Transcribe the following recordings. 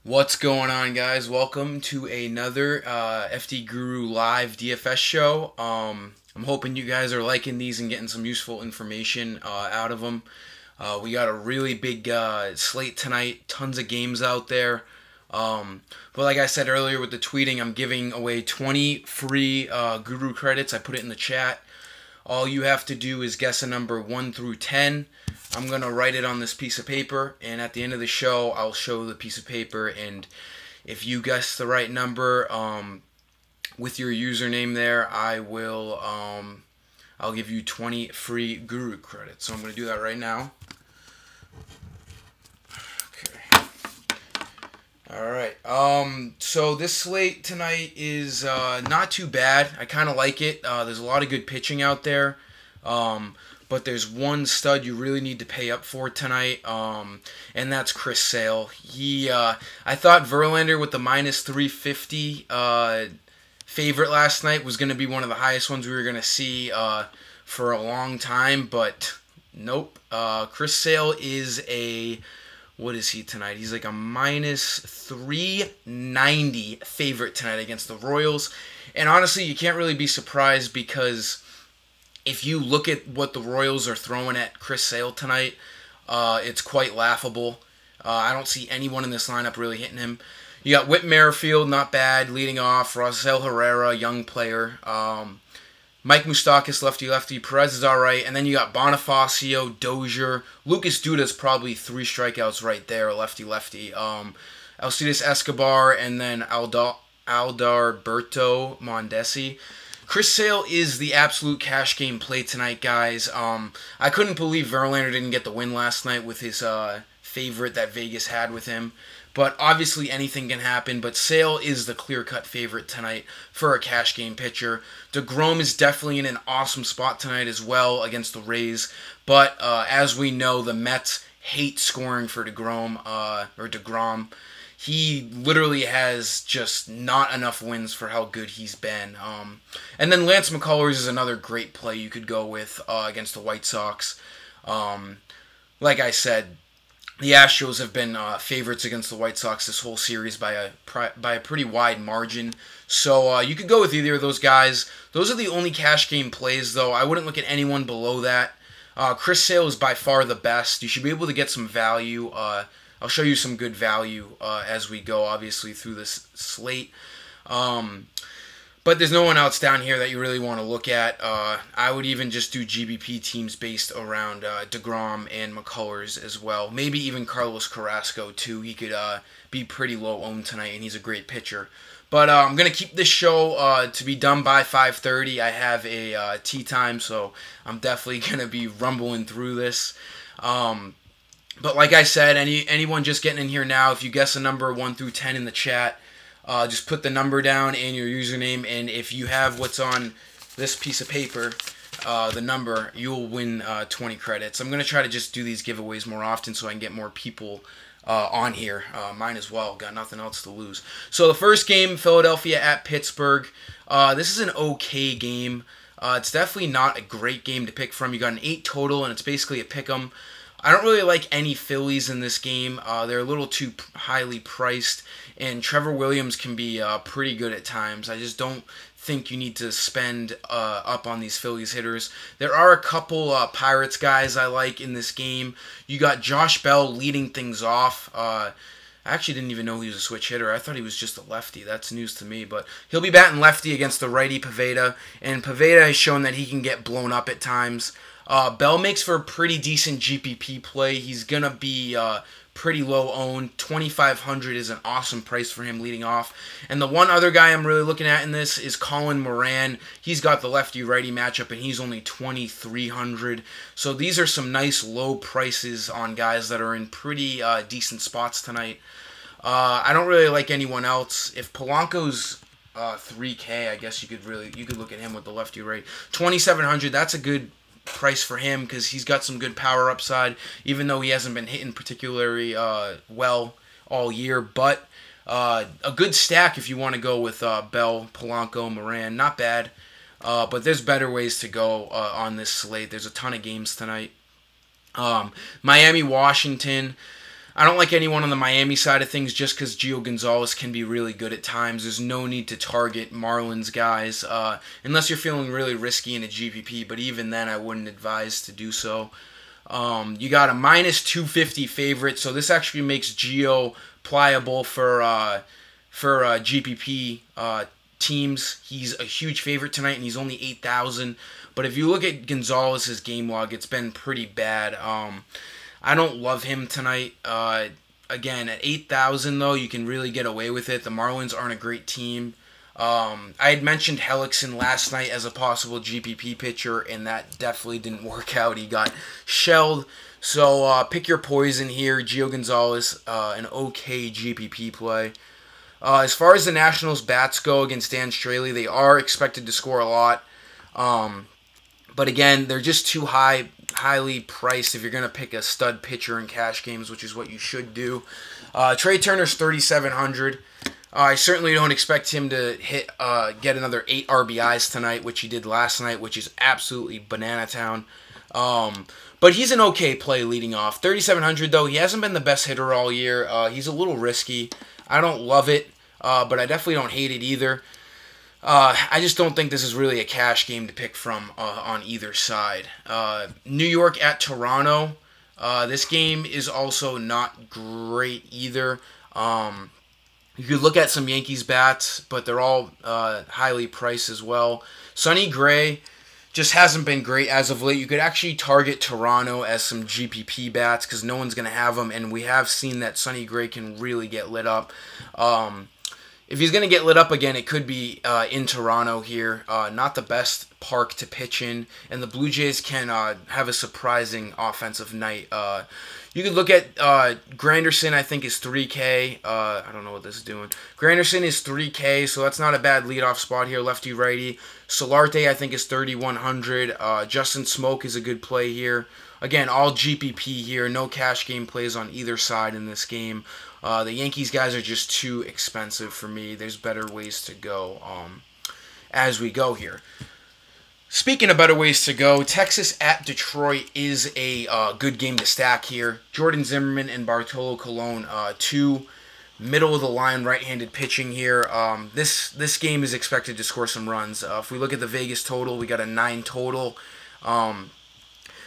What's going on, guys? Welcome to another FD Guru Live DFS show. I'm hoping you guys are liking these and getting some useful information out of them. We got a really big slate tonight, tons of games out there. But like I said earlier with the tweeting, I'm giving away 20 free Guru credits. I put it in the chat. All you have to do is guess a number 1 through 10. I'm going to write it on this piece of paper, and at the end of the show, I'll show the piece of paper, and if you guess the right number with your username there, I'll give you 20 free Guru credits. So I'm going to do that right now. Okay. All right. So this slate tonight is not too bad. I kind of like it. There's a lot of good pitching out there. But there's one stud you really need to pay up for tonight, and that's Chris Sale. I thought Verlander with the minus 350 favorite last night was going to be one of the highest ones we were going to see for a long time, but nope. Chris Sale is what is he tonight? He's like a minus 390 favorite tonight against the Royals, and honestly, you can't really be surprised because if you look at what the Royals are throwing at Chris Sale tonight, it's quite laughable. I don't see anyone in this lineup really hitting him. You got Whit Merrifield, not bad, leading off. Rosell Herrera, young player. Mike Moustakas, lefty-lefty. Perez is all right. And then you got Bonifacio, Dozier. Lucas Duda's probably 3 strikeouts right there, lefty-lefty. Alcides Escobar, and then Aldarberto Mondesi. Chris Sale is the absolute cash game play tonight, guys. I couldn't believe Verlander didn't get the win last night with his favorite that Vegas had with him. But obviously anything can happen. But Sale is the clear-cut favorite tonight for a cash game pitcher. DeGrom is definitely in an awesome spot tonight as well against the Rays. But as we know, the Mets hate scoring for DeGrom. He literally has just not enough wins for how good he's been. And then Lance McCullers is another great play you could go with against the White Sox. Like I said, the Astros have been favorites against the White Sox this whole series by a pretty wide margin. So you could go with either of those guys. Those are the only cash game plays, though. I wouldn't look at anyone below that. Chris Sale is by far the best. You should be able to get some value. I'll show you some good value as we go, obviously, through this slate. But there's no one else down here that you really want to look at. I would even just do GBP teams based around DeGrom and McCullers as well. Maybe even Carlos Carrasco, too. He could be pretty low owned tonight, and he's a great pitcher. But I'm going to keep this show to be done by 5:30. I have a tea time, so I'm definitely going to be rumbling through this. But like I said, anyone just getting in here now, if you guess a number 1 through 10 in the chat, just put the number down and your username, and if you have what's on this piece of paper, the number, you'll win 20 credits. I'm going to try to just do these giveaways more often so I can get more people on here. Mine as well. Got nothing else to lose. So the first game, Philadelphia at Pittsburgh. This is an okay game. It's definitely not a great game to pick from. You got an 8 total, and it's basically a pick 'em. I don't really like any Phillies in this game. They're a little too highly priced, and Trevor Williams can be pretty good at times. I just don't think you need to spend up on these Phillies hitters. There are a couple Pirates guys I like in this game. You got Josh Bell leading things off. I actually didn't even know he was a switch hitter. I thought he was just a lefty. That's news to me. But he'll be batting lefty against the righty Pivetta, and Pivetta has shown that he can get blown up at times. Bell makes for a pretty decent GPP play. He's going to be pretty low owned. 2,500 is an awesome price for him leading off. And the one other guy I'm really looking at in this is Colin Moran. He's got the lefty-righty matchup, and he's only 2,300. So these are some nice low prices on guys that are in pretty decent spots tonight. I don't really like anyone else. If Polanco's 3K, I guess you could look at him with the lefty-right. 2,700, that's a good price for him because he's got some good power upside, even though he hasn't been hitting particularly well all year. But a good stack if you want to go with Bell, Polanco, Moran. Not bad, but there's better ways to go on this slate. There's a ton of games tonight. Miami, Washington. I don't like anyone on the Miami side of things just because Gio Gonzalez can be really good at times. There's no need to target Marlins guys unless you're feeling really risky in a GPP, but even then I wouldn't advise to do so. You got a minus 250 favorite, so this actually makes Gio pliable for GPP teams. He's a huge favorite tonight, and he's only 8,000. But if you look at Gonzalez's game log, it's been pretty bad. I don't love him tonight. Again, at 8,000 though, you can really get away with it. The Marlins aren't a great team. I had mentioned Hellickson last night as a possible GPP pitcher, and that definitely didn't work out. He got shelled. So pick your poison here. Gio Gonzalez, an okay GPP play. As far as the Nationals' bats go against Dan Straley, they are expected to score a lot. But again, they're just too highly priced if you're going to pick a stud pitcher in cash games, which is what you should do. Trey Turner's 3,700. I certainly don't expect him to get another 8 RBIs tonight, which he did last night, which is absolutely banana town. But he's an okay play leading off. 3,700 though, he hasn't been the best hitter all year. He's a little risky. I don't love it, but I definitely don't hate it either. I just don't think this is really a cash game to pick from on either side. New York at Toronto. This game is also not great either. You could look at some Yankees bats, but they're all highly priced as well. Sonny Gray just hasn't been great as of late. You could actually target Toronto as some GPP bats because no one's going to have them, and we have seen that Sonny Gray can really get lit up. If he's going to get lit up again, it could be in Toronto here. Not the best park to pitch in, and the Blue Jays can have a surprising offensive night. You could look at Granderson, I think, is 3K. I don't know what this is doing. Granderson is 3K, so that's not a bad leadoff spot here, lefty-righty. Solarte, I think, is 3,100. Justin Smoke is a good play here. Again, all GPP here. No cash game plays on either side in this game. The Yankees guys are just too expensive for me. There's better ways to go as we go here. Speaking of better ways to go, Texas at Detroit is a good game to stack here. Jordan Zimmerman and Bartolo Colon, two middle-of-the-line right-handed pitching here. This game is expected to score some runs. If we look at the Vegas total, we got a 9 total.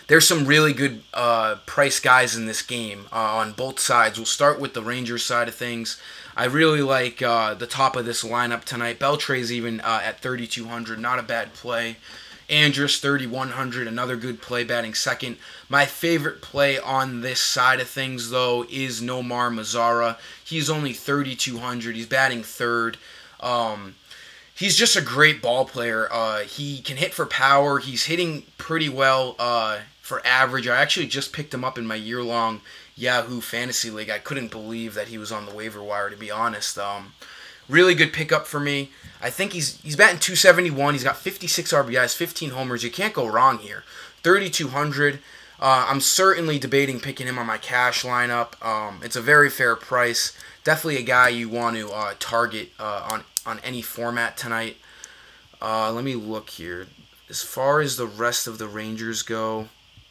There's some really good price guys in this game on both sides. We'll start with the Rangers side of things. I really like the top of this lineup tonight. Beltre's even at 3,200, not a bad play. Andrus, 3,100, another good play, batting second. My favorite play on this side of things, though, is Nomar Mazara. He's only 3,200. He's batting third. He's just a great ball player. He can hit for power. He's hitting pretty well for average. I actually just picked him up in my year-long Yahoo Fantasy League. I couldn't believe that he was on the waiver wire, to be honest. Really good pickup for me. I think he's batting 271. He's got 56 RBIs, 15 homers. You can't go wrong here. 3,200. I'm certainly debating picking him on my cash lineup. It's a very fair price. Definitely a guy you want to target on any format tonight. Let me look here. As far as the rest of the Rangers go,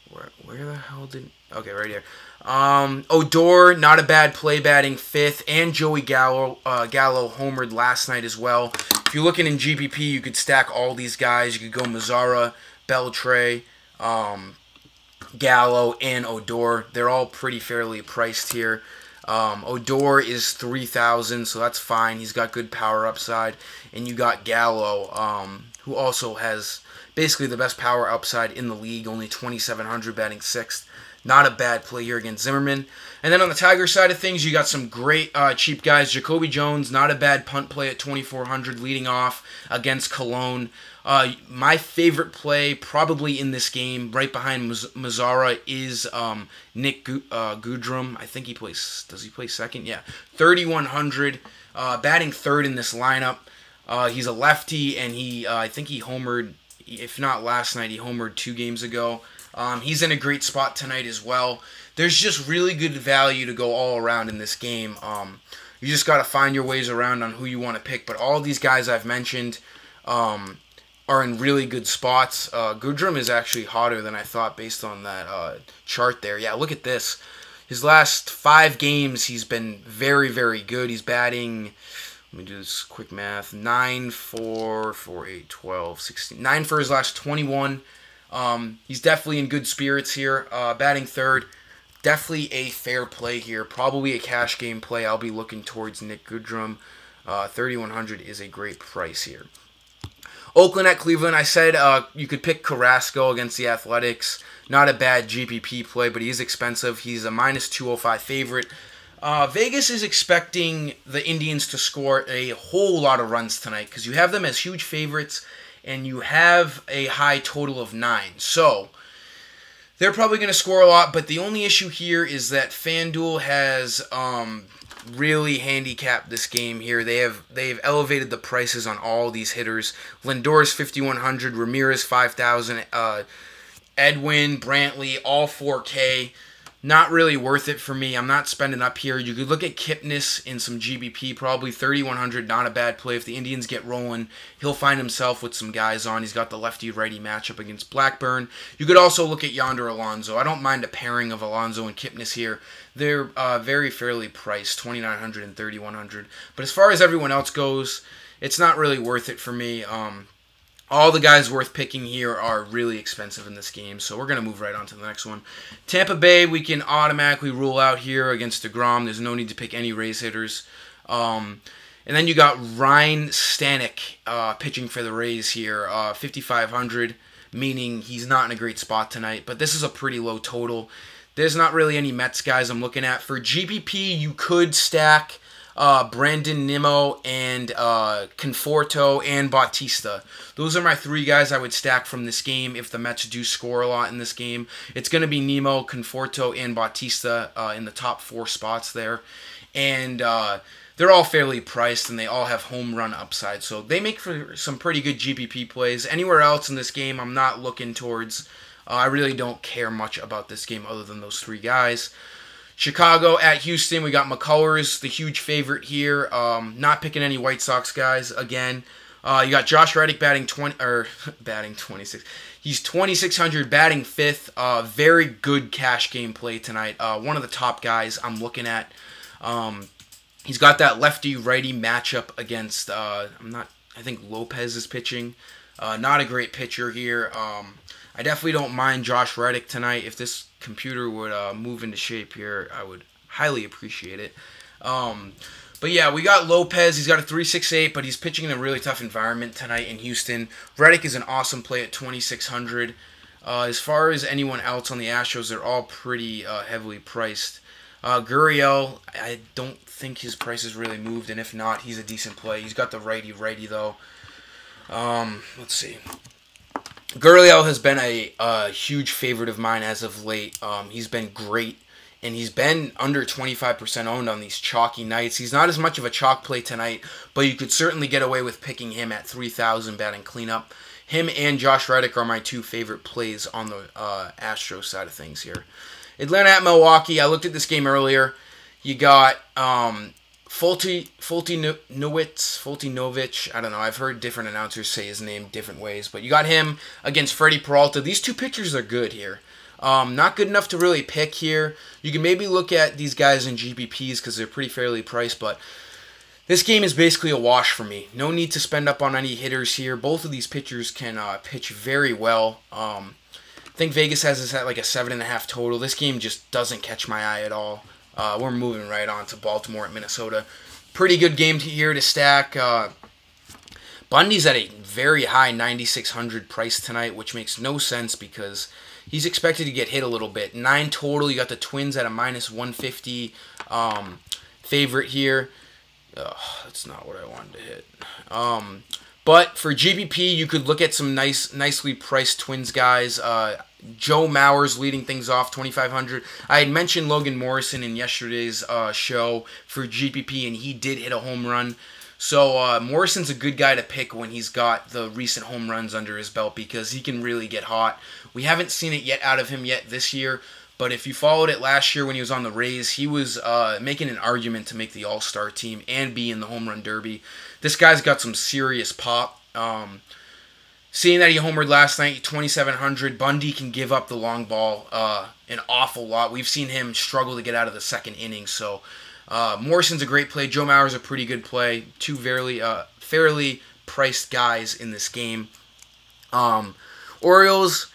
where the hell did... Okay, right here. Odor, not a bad play, batting fifth, and Joey Gallo homered last night as well. If you're looking in GPP, you could stack all these guys. You could go Mazara, Beltre, Gallo, and Odor. They're all pretty fairly priced here. Odor is 3,000, so that's fine. He's got good power upside. And you got Gallo, who also has basically the best power upside in the league, only 2,700, batting sixth. Not a bad play here against Zimmerman. And then on the Tiger side of things, you got some great cheap guys. Jacoby Jones, not a bad punt play at 2,400 leading off against Cologne. My favorite play probably in this game, right behind Mazara, is Nick Goodrum. I think he plays... Does he play second? Yeah. 3,100. Batting third in this lineup. He's a lefty, and I think he homered, if not last night, he homered 2 games ago. He's in a great spot tonight as well. There's just really good value to go all around in this game. You just got to find your ways around on who you want to pick. But all these guys I've mentioned are in really good spots. Goodrum is actually hotter than I thought based on that chart there. Yeah, look at this. His last 5 games, he's been very, very good. He's batting, let me do this quick math, 9, 4, 4, 8, 12, 16. 9 for his last 21. He's definitely in good spirits here. Batting third, definitely a fair play here. Probably a cash game play. I'll be looking towards Nick Goodrum. 3,100 is a great price here. Oakland at Cleveland. I said you could pick Carrasco against the Athletics. Not a bad GPP play, but he is expensive. He's a minus 205 favorite. Vegas is expecting the Indians to score a whole lot of runs tonight because you have them as huge favorites and you have a high total of 9. So they're probably going to score a lot, but the only issue here is that FanDuel has really handicapped this game here. They've elevated the prices on all these hitters. Lindor's 5,100, Ramirez 5,000, Edwin, Brantley, all 4K. Not really worth it for me. I'm not spending up here. You could look at Kipnis in some GBP, probably 3,100, not a bad play. If the Indians get rolling, he'll find himself with some guys on. He's got the lefty-righty matchup against Blackburn. You could also look at Yonder Alonso. I don't mind a pairing of Alonso and Kipnis here. They're very fairly priced, 2,900 and 3,100. But as far as everyone else goes, it's not really worth it for me. All the guys worth picking here are really expensive in this game, so we're going to move right on to the next one. Tampa Bay, we can automatically rule out here against DeGrom. There's no need to pick any Rays hitters. And then you got Ryan Stanek pitching for the Rays here, 5,500, meaning he's not in a great spot tonight, but this is a pretty low total. There's not really any Mets guys I'm looking at. For GPP, you could stack Brandon Nimmo and Conforto and Bautista. Those are my 3 guys I would stack from this game if the Mets do score a lot in this game. It's going to be Nimmo, Conforto, and Bautista in the top 4 spots there. And they're all fairly priced and they all have home run upside. So they make for some pretty good GPP plays. Anywhere else in this game, I'm not looking towards. I really don't care much about this game other than those 3 guys. Chicago at Houston, we got McCullers, the huge favorite here. Not picking any White Sox guys again. You got Josh Reddick batting 26. He's 2,600, batting 5th. Very good cash game play tonight. One of the top guys I'm looking at. He's got that lefty-righty matchup against. I think Lopez is pitching. Not a great pitcher here. I definitely don't mind Josh Reddick tonight. If this computer would move into shape here, I would highly appreciate it. But yeah, we got Lopez. He's got a 3.68, but he's pitching in a really tough environment tonight in Houston. Reddick is an awesome play at 2,600. As far as anyone else on the Astros, they're all pretty heavily priced. Gurriel, I don't think his price has really moved, and if not, he's a decent play. He's got the righty though. Let's see. Gurriel has been a huge favorite of mine as of late. He's been great, and he's been under 25% owned on these chalky nights. He's not as much of a chalk play tonight, but you could certainly get away with picking him at 3,000 batting cleanup. Him and Josh Reddick are my 2 favorite plays on the Astros side of things here. Atlanta at Milwaukee. I looked at this game earlier. You got Fultinovich, I don't know, I've heard different announcers say his name different ways, but you got him against Freddie Peralta. These 2 pitchers are good here. Not good enough to really pick here. You can maybe look at these guys in GPPs because they're pretty fairly priced, but this game is basically a wash for me. No need to spend up on any hitters here. Both of these pitchers can pitch very well. I think Vegas has this at like a 7.5 total. This game just doesn't catch my eye at all. We're moving right on to Baltimore at Minnesota. Pretty good game here to stack. Bundy's at a very high 9,600 price tonight, which makes no sense because he's expected to get hit a little bit. 9 total. You got the Twins at a minus 150 favorite here. That's not what I wanted to hit. But for GBP, you could look at some nicely priced Twins guys. Joe Mauer's leading things off, 2,500. I had mentioned Logan Morrison in yesterday's show for GPP, and he did hit a home run. So Morrison's a good guy to pick when he's got the recent home runs under his belt because he can really get hot. We haven't seen it yet out of him yet this year, but if you followed it last year when he was on the Rays, he was making an argument to make the All-Star team and be in the home run derby. This guy's got some serious pop. Seeing that he homered last night, 2,700, Bundy can give up the long ball an awful lot. We've seen him struggle to get out of the second inning, so Morrison's a great play. Joe Mauer's a pretty good play. Two fairly priced guys in this game. Orioles,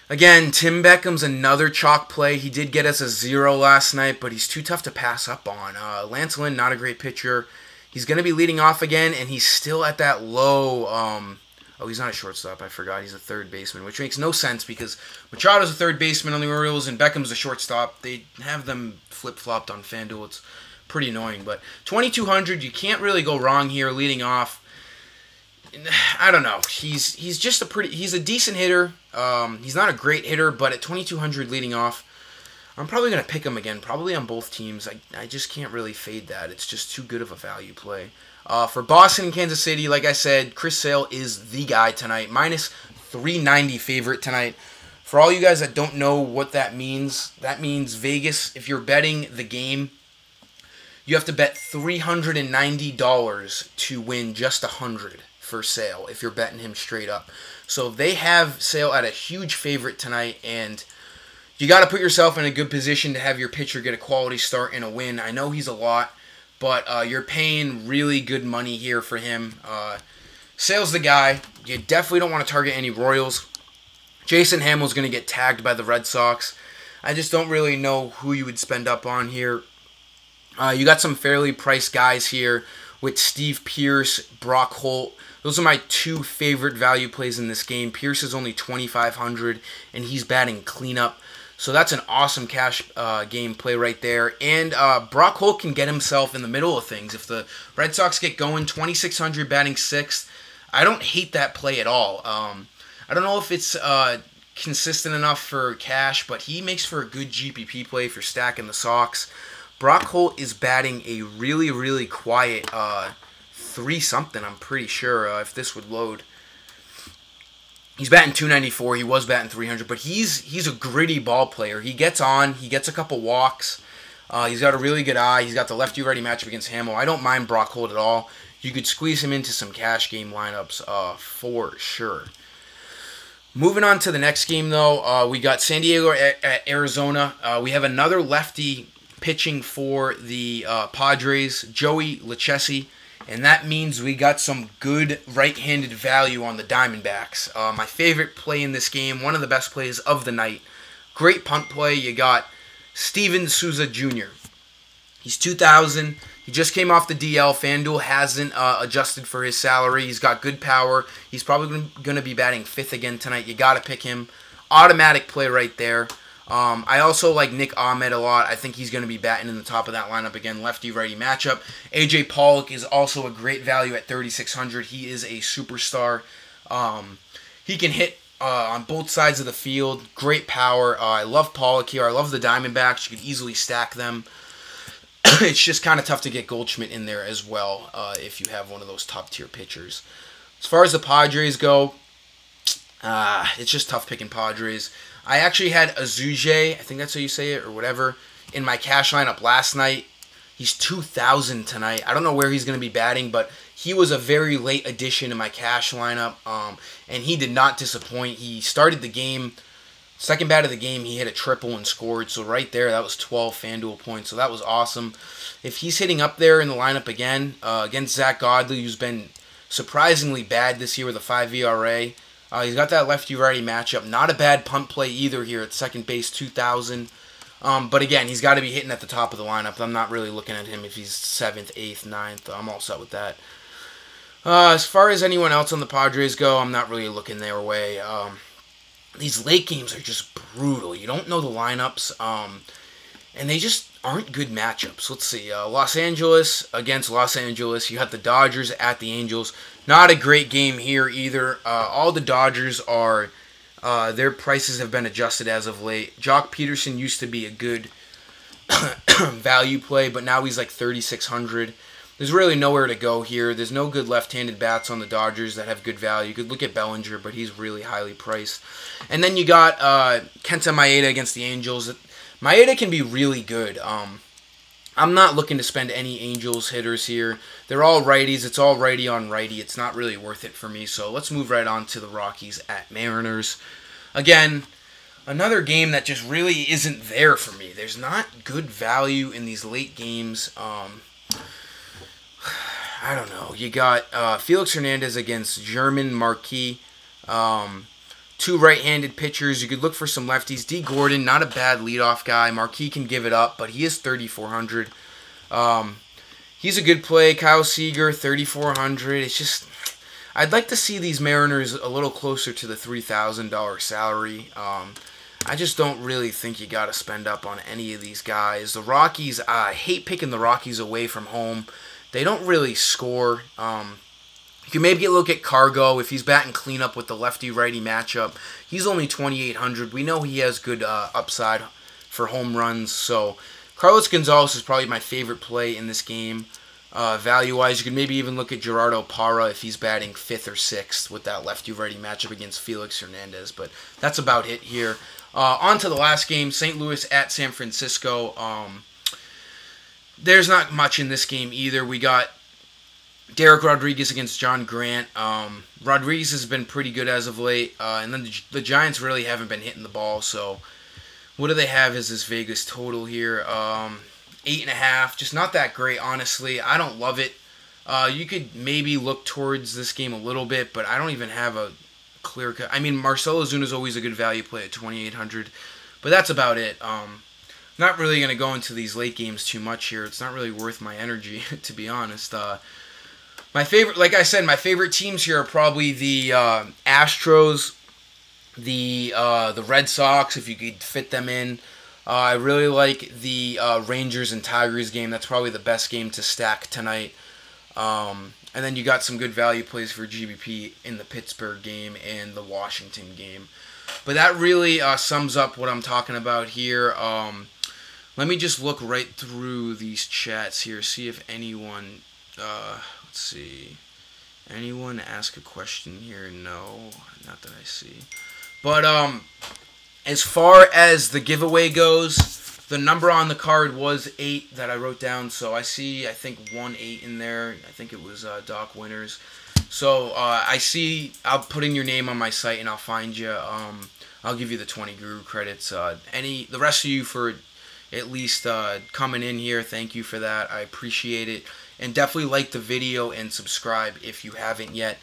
again, Tim Beckham's another chalk play. He did get us a 0 last night, but he's too tough to pass up on. Lance Lynn, not a great pitcher. He's going to be leading off again, and he's still at that low... he's not a shortstop. I forgot. He's a third baseman, which makes no sense because Machado's a third baseman on the Orioles and Beckham's a shortstop. They have them flip-flopped on FanDuel. It's pretty annoying, but 2,200, you can't really go wrong here leading off. I don't know. He's a decent hitter. He's not a great hitter, but at 2,200 leading off, I'm probably going to pick him again, probably on both teams. I just can't really fade that. It's just too good of a value play. For Boston and Kansas City, like I said, Chris Sale is the guy tonight. Minus 390 favorite tonight. For all you guys that don't know what that means Vegas, if you're betting the game, you have to bet $390 to win just $100 for Sale if you're betting him straight up. So they have Sale at a huge favorite tonight, and you got to put yourself in a good position to have your pitcher get a quality start and a win. I know he's a lot, but you're paying really good money here for him. Sale's the guy. You definitely don't want to target any Royals. Jason Hamill's going to get tagged by the Red Sox. I just don't really know who you would spend up on here. You got some fairly priced guys here with Steve Pearce, Brock Holt. Those are my two favorite value plays in this game. Pearce is only 2,500, and he's batting cleanup. So that's an awesome cash game play right there. And Brock Holt can get himself in the middle of things. If the Red Sox get going, 2,600 batting sixth, I don't hate that play at all. I don't know if it's consistent enough for cash, but he makes for a good GPP play if you're stacking the Sox. Brock Holt is batting a really, really quiet 3-something, I'm pretty sure, if this would load. He's batting 294. He was batting 300, but he's a gritty ball player. He gets on. He gets a couple walks. He's got a really good eye. He's got the lefty-righty matchup against Hamill. I don't mind Brock Holt at all. You could squeeze him into some cash game lineups for sure. Moving on to the next game, though, we got San Diego at Arizona. We have another lefty pitching for the Padres, Joey Lucchesi. And that means we got some good right-handed value on the Diamondbacks. My favorite play in this game, one of the best plays of the night. Great punt play. You got Steven Souza Jr. He's 2,000. He just came off the DL. FanDuel hasn't adjusted for his salary. He's got good power. He's probably going to be batting fifth again tonight. You got to pick him. Automatic play right there. I also like Nick Ahmed a lot. I think he's going to be batting in the top of that lineup again. Lefty-righty matchup. AJ Pollock is also a great value at 3,600. He is a superstar. He can hit on both sides of the field. Great power. I love Pollock here. I love the Diamondbacks. You could easily stack them. It's just kind of tough to get Goldschmidt in there as well if you have one of those top-tier pitchers. As far as the Padres go, it's just tough picking Padres. I actually had Azuge, I think that's how you say it, or whatever, in my cash lineup last night. He's 2,000 tonight. I don't know where he's going to be batting, but he was a very late addition in my cash lineup, and he did not disappoint. He started the game, second bat of the game, he hit a triple and scored. So right there, that was 12 FanDuel points, so that was awesome. If he's hitting up there in the lineup again, against Zach Godley, who's been surprisingly bad this year with a 5 ERA, he's got that lefty-righty matchup. Not a bad punt play either here at second base, 2,000. But again, he's got to be hitting at the top of the lineup. I'm not really looking at him if he's 7th, 8th, 9th. I'm all set with that. As far as anyone else on the Padres go, I'm not really looking their way. These late games are just brutal. You don't know the lineups, and they just aren't good matchups. Let's see. Los Angeles against Los Angeles. You have the Dodgers at the Angels. Not a great game here either. All the Dodgers are, their prices have been adjusted as of late. Jock Peterson used to be a good value play, but now he's like 3,600. There's really nowhere to go here. There's no good left-handed bats on the Dodgers that have good value. You could look at Bellinger, but he's really highly priced. And then you got Kenta Maeda against the Angels. Maeda can be really good. I'm not looking to spend any Angels hitters here. They're all righties. It's all righty on righty. It's not really worth it for me. So let's move right on to the Rockies at Mariners. Again, another game that just really isn't there for me. There's not good value in these late games. I don't know. You got Felix Hernandez against German Marquis. Two right-handed pitchers. You could look for some lefties. D. Gordon, not a bad leadoff guy. Marquis can give it up, but he is 3,400. He's a good play. Kyle Seager, 3,400. It's just, I'd like to see these Mariners a little closer to the $3,000 salary. I just don't really think you got to spend up on any of these guys. The Rockies, I hate picking the Rockies away from home. They don't really score. You can maybe look at Cargo if he's batting cleanup with the lefty-righty matchup. He's only 2,800. We know he has good upside for home runs. So Carlos Gonzalez is probably my favorite play in this game. Value-wise, you could maybe even look at Gerardo Parra if he's batting 5th or 6th with that lefty-righty matchup against Felix Hernandez. But that's about it here. On to the last game, St. Louis at San Francisco. There's not much in this game either. We got Derek Rodriguez against John Grant. Rodriguez has been pretty good as of late, and then the Giants really haven't been hitting the ball. So, what do they have as this Vegas total here? 8.5. Just not that great, honestly. I don't love it. You could maybe look towards this game a little bit, but I don't even have a clear cut. I mean, Marcell Ozuna is always a good value play at 2,800, but that's about it. Not really going to go into these late games too much here. It's not really worth my energy, to be honest. My favorite, like I said, my favorite teams here are probably the Astros, the Red Sox, if you could fit them in. I really like the Rangers and Tigers game. That's probably the best game to stack tonight. And then you got some good value plays for GBP in the Pittsburgh game and the Washington game. But that really sums up what I'm talking about here. Let me just look right through these chats here, see if anyone, let's see, anyone ask a question here? No, not that I see. But as far as the giveaway goes, the number on the card was 8 that I wrote down. So I see, I think, 1-8 in there. I think it was Doc Winners. So I see, I'll put in your name on my site and I'll find you. I'll give you the 20 Guru credits. The rest of you for at least coming in here, thank you for that. I appreciate it. And definitely like the video and subscribe if you haven't yet.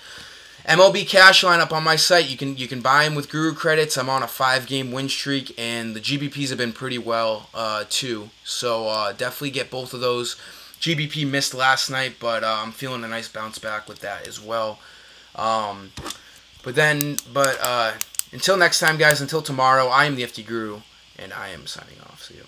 MLB cash lineup on my site. You can buy them with Guru credits. I'm on a 5-game win streak, and the GBPs have been pretty well too. So definitely get both of those. GBP missed last night, but I'm feeling a nice bounce back with that as well. But until next time, guys. Until tomorrow, I am the FT Guru, and I am signing off. See you.